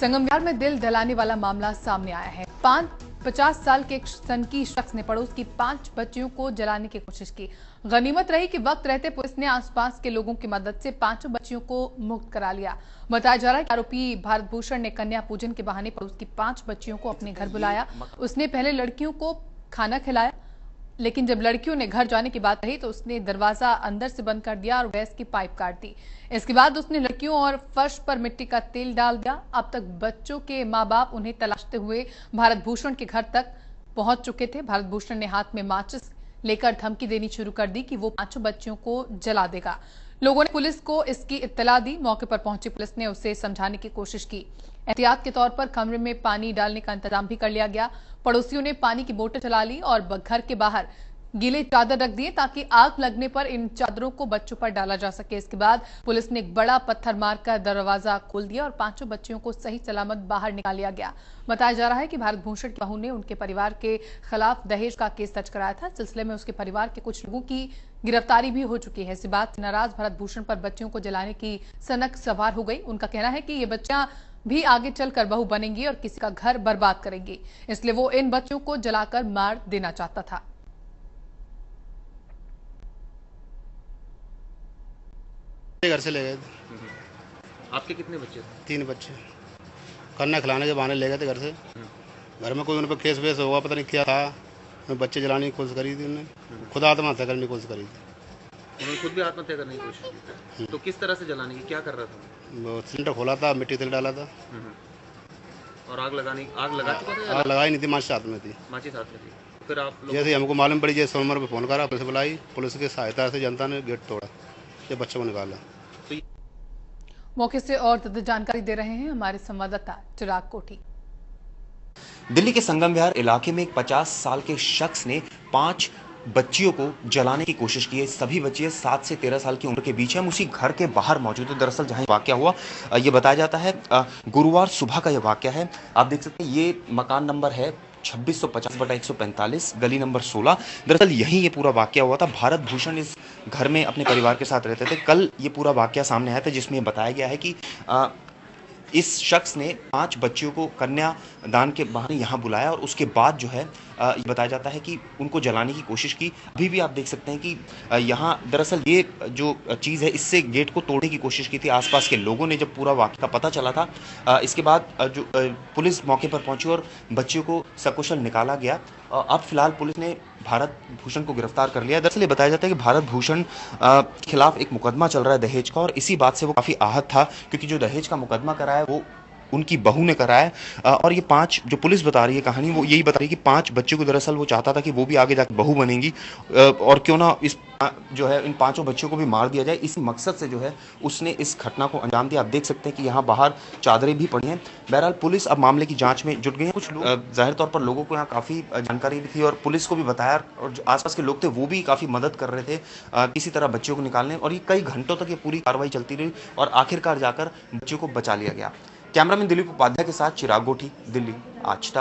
संगमविहार में दिल दहलाने वाला मामला सामने आया है। 50 साल के एक सनकी शख्स ने पड़ोस की 5 बच्चियों को जलाने की कोशिश की। गनीमत रही कि वक्त रहते पुलिस ने आसपास के लोगों की मदद से 5 बच्चियों को मुक्त करा लिया। बताया जा रहा है कि आरोपी भारत भूषण ने कन्या पूजन के बहाने पड़ोस की 5 बच्चियों को अपने घर बुलाया। उसने पहले लड़कियों को खाना खिलाया, लेकिन जब लड़कियों ने घर जाने की बात कही तो उसने दरवाजा अंदर से बंद कर दिया और गैस की पाइप काट दी। इसके बाद उसने लड़कियों और फर्श पर मिट्टी का तेल डाल दिया। अब तक बच्चों के मां बाप उन्हें तलाशते हुए भारत भूषण के घर तक पहुंच चुके थे। भारत भूषण ने हाथ में माचिस लेकर धमकी देनी शुरू कर दी कि वो 5 बच्चियों को जला देगा। लोगों ने पुलिस को इसकी इत्तला दी। मौके पर पहुंची पुलिस ने उसे समझाने की कोशिश की। एहतियात के तौर पर कमरे में पानी डालने का इंतजाम भी कर लिया गया। पड़ोसियों ने पानी की बोतल चला ली और घर के बाहर गीले चादर रख दिए ताकि आग लगने पर इन चादरों को बच्चों पर डाला जा सके। इसके बाद पुलिस ने एक बड़ा पत्थर मारकर दरवाजा खोल दिया और 5 बच्चियों को सही सलामत बाहर निकाल लिया गया। बताया जा रहा है कि भारत भूषण की बहू ने उनके परिवार के खिलाफ दहेज का केस दर्ज कराया था। सिलसिले में उसके परिवार के कुछ लोगों की गिरफ्तारी भी हो चुकी है। इसी बात से नाराज भारत भूषण पर बच्चियों को जलाने की सनक सवार हो गई। उनका कहना है कि ये बच्चियां भी आगे चलकर बहू बनेंगी और किसी का घर बर्बाद करेंगी, इसलिए वो इन बच्चों को जलाकर मार देना चाहता था। घर से ले गए थे। आपके कितने बच्चे थे? 3 बच्चे खाना खिलाने के बहाने ले गए थे घर से। घर में कोई उन पर केस वेस हुआ, पता नहीं क्या था। बच्चे जलाने की कोशिश करी थी उन्होंने, खुद आत्महत्या करने की कोशिश करी थी। उन्होंने खुद भी आत्महत्या करने की कोशिश की। तो किस तरह से जलाने की, क्या कर रहा था? वो सिलेंडर खोला था, मिट्टी तेल डाला था और आग लगा चुका था? आग लगाई नहीं थी, माचिस हाथ में थी। माचिस हाथ में थी। फिर आप लोग जैसे हमको मालूम पड़ी, जैसे सोमवार पर फोन करा, पुलिस बुलाई, पुलिस की सहायता से जनता ने गेट तोड़ा, ये बच्चों को निकाला। मौके से और ज्यादा जानकारी दे रहे हैं हमारे संवाददाता चिराग कोठी। दिल्ली के संगमविहार इलाके में एक 50 साल के शख्स ने 5 बच्चियों को जलाने की कोशिश की है। सभी बच्चियां 7 से 13 साल की उम्र के बीच है। हम उसी घर के बाहर मौजूद है। दरअसल जहां वाकया हुआ, ये बताया जाता है गुरुवार सुबह का यह वाकया है। आप देख सकते हैं ये मकान नंबर है 2650/145, गली नंबर 16। दरअसल यहीं ये पूरा वाकया हुआ था। भारत भूषण इस घर में अपने परिवार के साथ रहते थे। कल ये पूरा वाकया सामने आया था जिसमें बताया गया है कि इस शख्स ने 5 बच्चियों को कन्या दान के बहाने यहाँ बुलाया और उसके बाद जो है बताया जाता है कि उनको जलाने की कोशिश की। अभी भी आप देख सकते हैं कि यहाँ दरअसल ये जो चीज़ है, इससे गेट को तोड़ने की कोशिश की थी आसपास के लोगों ने। जब पूरा वाक़या पता चला था, इसके बाद जो पुलिस मौके पर पहुंची और बच्चियों को सकुशल निकाला गया। अब फिलहाल पुलिस ने भारत भूषण को गिरफ्तार कर लिया। दरअसल ये बताया जाता है कि भारत भूषण के खिलाफ एक मुकदमा चल रहा है दहेज का, और इसी बात से वो काफ़ी आहत था क्योंकि जो दहेज का मुकदमा करा है वो उनकी बहू ने कराया है। और ये 5 जो पुलिस बता रही है कहानी, वो यही बता रही है कि 5 बच्चों को दरअसल वो चाहता था कि वो भी आगे जाकर बहू बनेंगी और क्यों ना इस जो है इन 5 बच्चों को भी मार दिया जाए। इसी मकसद से जो है उसने इस घटना को अंजाम दिया। आप देख सकते हैं कि यहाँ बाहर चादरें भी पड़ी हैं। बहरहाल पुलिस अब मामले की जांच में जुट गई है। कुछ लोग जाहिर तौर पर लोगों को यहाँ काफ़ी जानकारी भी थी और पुलिस को भी बताया, और जो आसपास के लोग थे वो भी काफ़ी मदद कर रहे थे किसी तरह बच्चों को निकालने, और ये कई घंटों तक ये पूरी कार्रवाई चलती रही और आखिरकार जाकर बच्चों को बचा लिया गया। कैमरामैन दिलीप उपाध्याय के साथ चिराग कोठी, दिल्ली आज तक।